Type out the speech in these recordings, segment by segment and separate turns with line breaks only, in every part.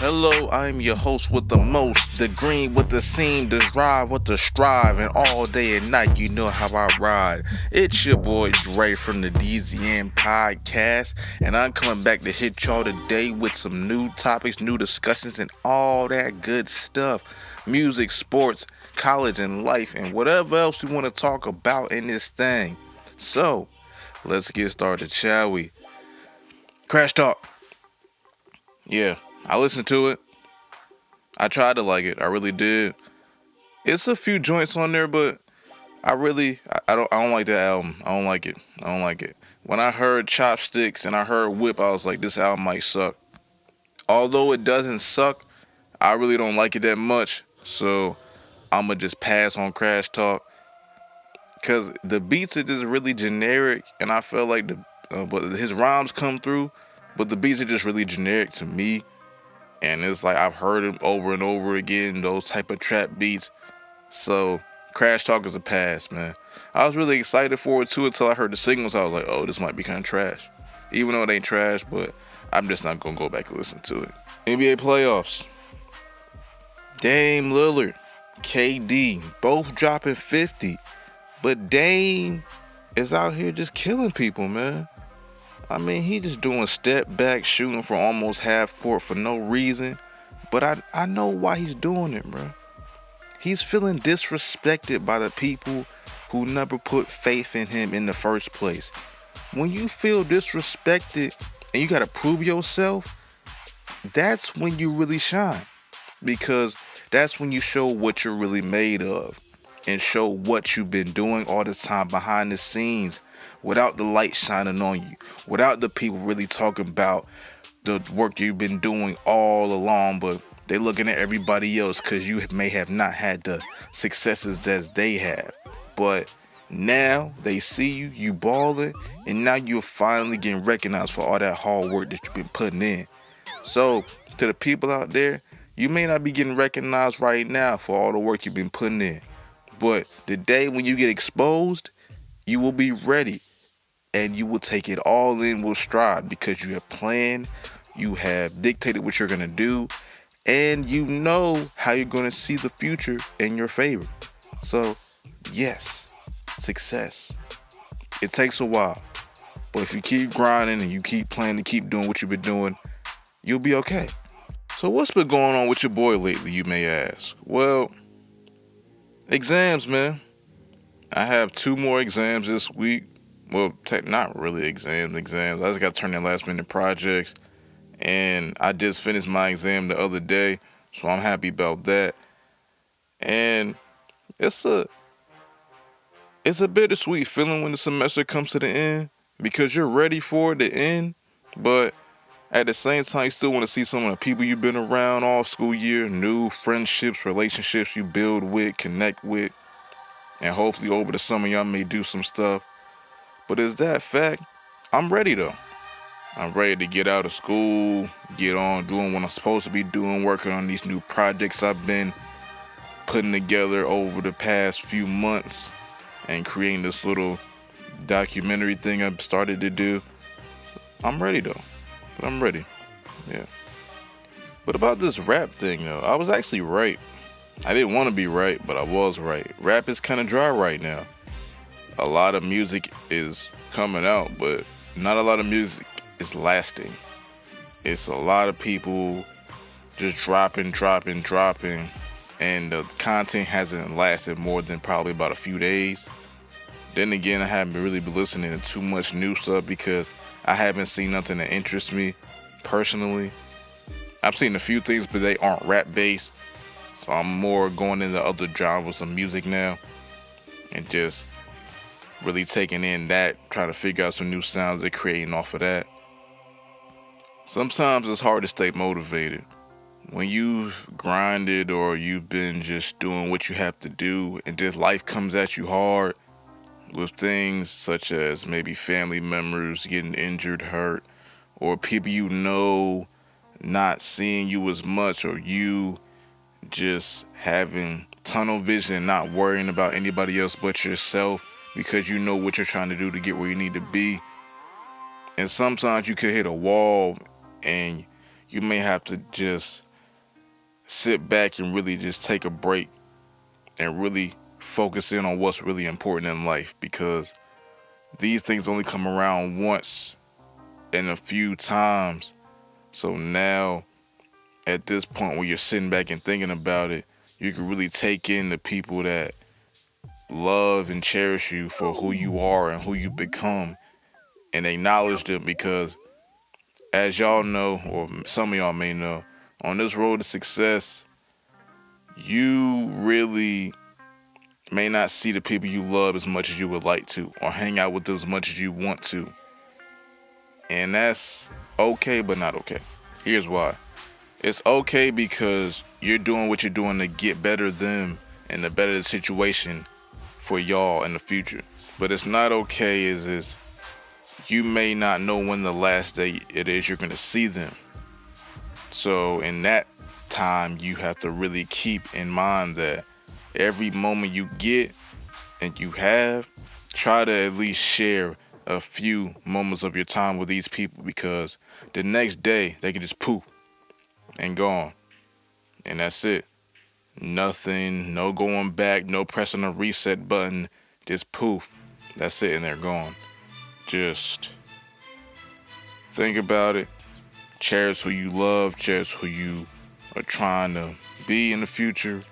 Hello, I'm your host with the most, the green with the seam, the ride with the strive, and all day and night you know how I ride. It's your boy Dre from the dznpodcast, and I'm coming back to hit y'all today with some new topics, new discussions, and all that good stuff. Music, sports, college, and life, and whatever else we want to talk about in this thing. So, let's get started, shall we? Crash Talk. Yeah, I listened to it. I tried to like it. I really did. It's a few joints on there, but I don't like that album. I don't like it. I don't like it. When I heard Chopsticks and I heard Whip, I was like, this album might suck. Although it doesn't suck, I really don't like it that much. So I'ma just pass on Crash Talk. Cause the beats are just really generic, and I feel like but his rhymes come through, but the beats are just really generic to me. And it's like I've heard it over and over again, those type of trap beats. So Crash Talk is a pass, man. I was really excited for it too until I heard the singles. I was like, oh, this might be kind of trash. Even though it ain't trash, but I'm just not gonna go back and listen to it. NBA playoffs. Dame Lillard, KD, both dropping 50. But Dame is out here just killing people, man. I mean, he just doing step back shooting from almost half court for no reason. But I know why he's doing it, bro. He's feeling disrespected by the people who never put faith in him in the first place. When you feel disrespected and you got to prove yourself, that's when you really shine. Because that's when you show what you're really made of and show what you've been doing all this time behind the scenes without the light shining on you, without the people really talking about the work you've been doing all along, but they looking at everybody else because you may have not had the successes as they have. But now they see you, you balling, and now you're finally getting recognized for all that hard work that you've been putting in. So to the people out there, you may not be getting recognized right now for all the work you've been putting in. But the day when you get exposed, you will be ready and you will take it all in with stride because you have planned, you have dictated what you're going to do, and you know how you're going to see the future in your favor. So, yes, success. It takes a while, but if you keep grinding and you keep planning, keep doing what you've been doing, you'll be okay. So what's been going on with your boy lately, you may ask? Well, exams, man. I have 2 more exams this week. Well, not really exams. I just got to turn in last minute projects. And I just finished my exam the other day. So I'm happy about that. And it's a bittersweet feeling when the semester comes to the end. Because you're ready for it to end. But at the same time, you still want to see some of the people you've been around all school year. New friendships, relationships you build with, connect with. And hopefully over the summer y'all may do some stuff. But is that fact? I'm ready though. I'm ready to get out of school, get on doing what I'm supposed to be doing, working on these new projects I've been putting together over the past few months and creating this little documentary thing I've started to do. I'm ready though. But I'm ready. Yeah. But about this rap thing though, I was actually right. I didn't want to be right, but I was right. Rap is kind of dry right now. A lot of music is coming out, but not a lot of music is lasting. It's a lot of people just dropping, and the content hasn't lasted more than probably about a few days. Then again, I haven't really been listening to too much new stuff because I haven't seen nothing that interests me personally. I've seen a few things, but they aren't rap based. So I'm more going into other genres of music now and just really taking in that, trying to figure out some new sounds they're creating off of that. Sometimes it's hard to stay motivated. When you've grinded or you've been just doing what you have to do and just life comes at you hard with things such as maybe family members getting injured, hurt, or people you know not seeing you as much, or you just having tunnel vision and not worrying about anybody else but yourself because you know what you're trying to do to get where you need to be. And sometimes you could hit a wall and you may have to just sit back and really just take a break and really focus in on what's really important in life, because these things only come around once and a few times. So now, at this point where you're sitting back and thinking about it, you can really take in the people that love and cherish you for who you are and who you become, and acknowledge them, because as y'all know, or some of y'all may know, on this road to success, you really may not see the people you love as much as you would like to, or hang out with them as much as you want to. And that's okay, but not okay. Here's why. It's okay because you're doing what you're doing to get better them and to better the situation for y'all in the future. But it's not okay is you may not know when the last day it is you're going to see them. So in that time, you have to really keep in mind that every moment you get and you have, try to at least share a few moments of your time with these people, because the next day they can just poof and gone. And that's it. Nothing, no going back, no pressing a reset button, just poof. That's it, and they're gone. Just think about it. Cherish who you love, cherish who you are trying to be in the future,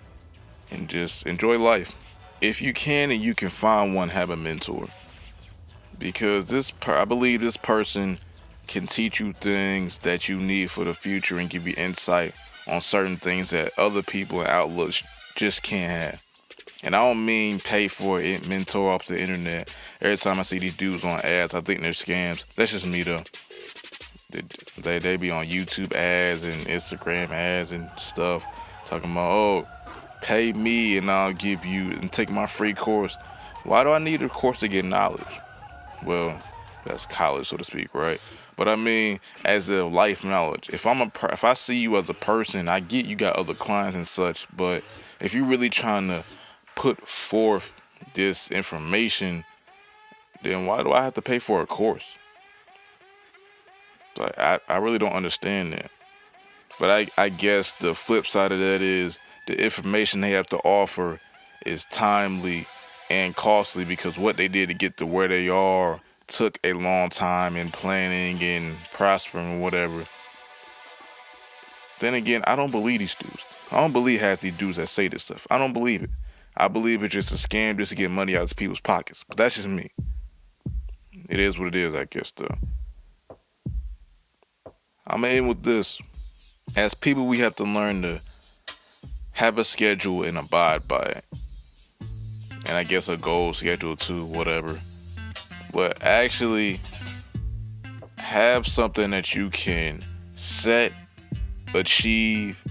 and just enjoy life. If you can and you can find one, have a mentor. Because I believe this person can teach you things that you need for the future and give you insight on certain things that other people and outlooks just can't have. And I don't mean pay for a mentor off the internet. Every time I see these dudes on ads, I think they're scams. That's just me though. They be on YouTube ads and Instagram ads and stuff, talking about, oh, pay me and I'll give you and take my free course. Why do I need a course to get knowledge? Well, that's college, so to speak, right? But I mean, as a life knowledge, if I see you as a person, I get you got other clients and such, but if you're really trying to put forth this information, then why do I have to pay for a course? Like, I really don't understand that. But I guess the flip side of that is the information they have to offer is timely and costly, because what they did to get to where they are took a long time in planning and prospering, whatever. Then again, I don't believe these dudes. I don't believe half these dudes that say this stuff. I don't believe it. I believe it's just a scam just to get money out of people's pockets. But that's just me. It is what it is, I guess, though. I'm in with this. As people, we have to learn to have a schedule and abide by it. And I guess a goal schedule too, whatever. But actually have something that you can set, achieve,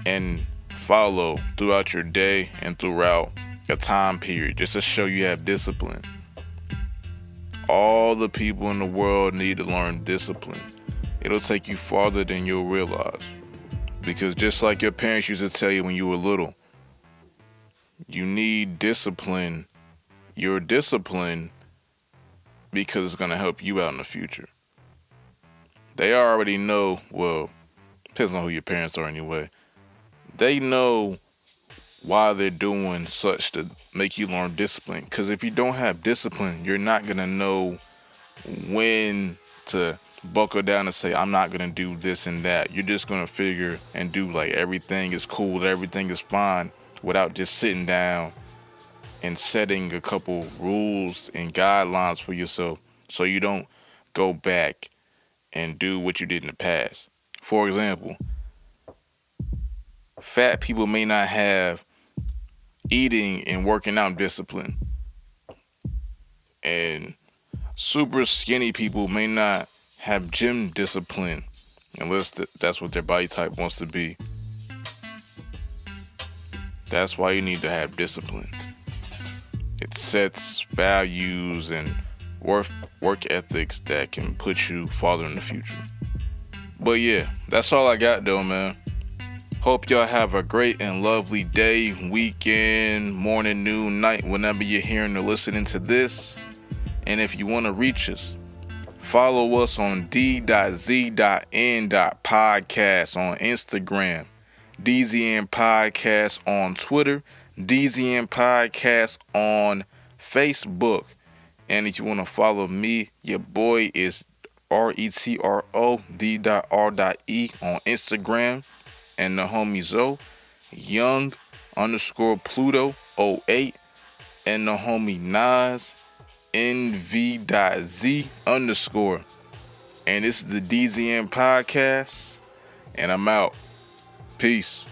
and follow throughout your day and throughout a time period, just to show you have discipline. All the people in the world need to learn discipline. It'll take you farther than you'll realize. Because just like your parents used to tell you when you were little, you need discipline. You're disciplined because it's going to help you out in the future. They already know, well, depends on who your parents are anyway. They know why they're doing such to make you learn discipline. Because if you don't have discipline, you're not going to know when to buckle down and say, I'm not going to do this and that. You're just going to figure and do like everything is cool, everything is fine, without just sitting down and setting a couple rules and guidelines for yourself so you don't go back and do what you did in the past. For example, fat people may not have eating and working out discipline, and super skinny people may not have gym discipline unless that's what their body type wants to be. That's why you need to have discipline. It sets values and work ethics that can put you farther in the future. But yeah, that's all I got though, man. Hope y'all have a great and lovely day, weekend, morning, noon, night, whenever you're hearing or listening to this. And if you want to reach us, follow us on d.z.n.podcast on Instagram, DZN Podcast on Twitter, DZN Podcast on Facebook. And if you want to follow me, your boy is RETROD.R.E on Instagram. And the homie Zoe, Young_Pluto08. And the homie Nas, NV.Z_. And this is the DZN Podcast. And I'm out. Peace.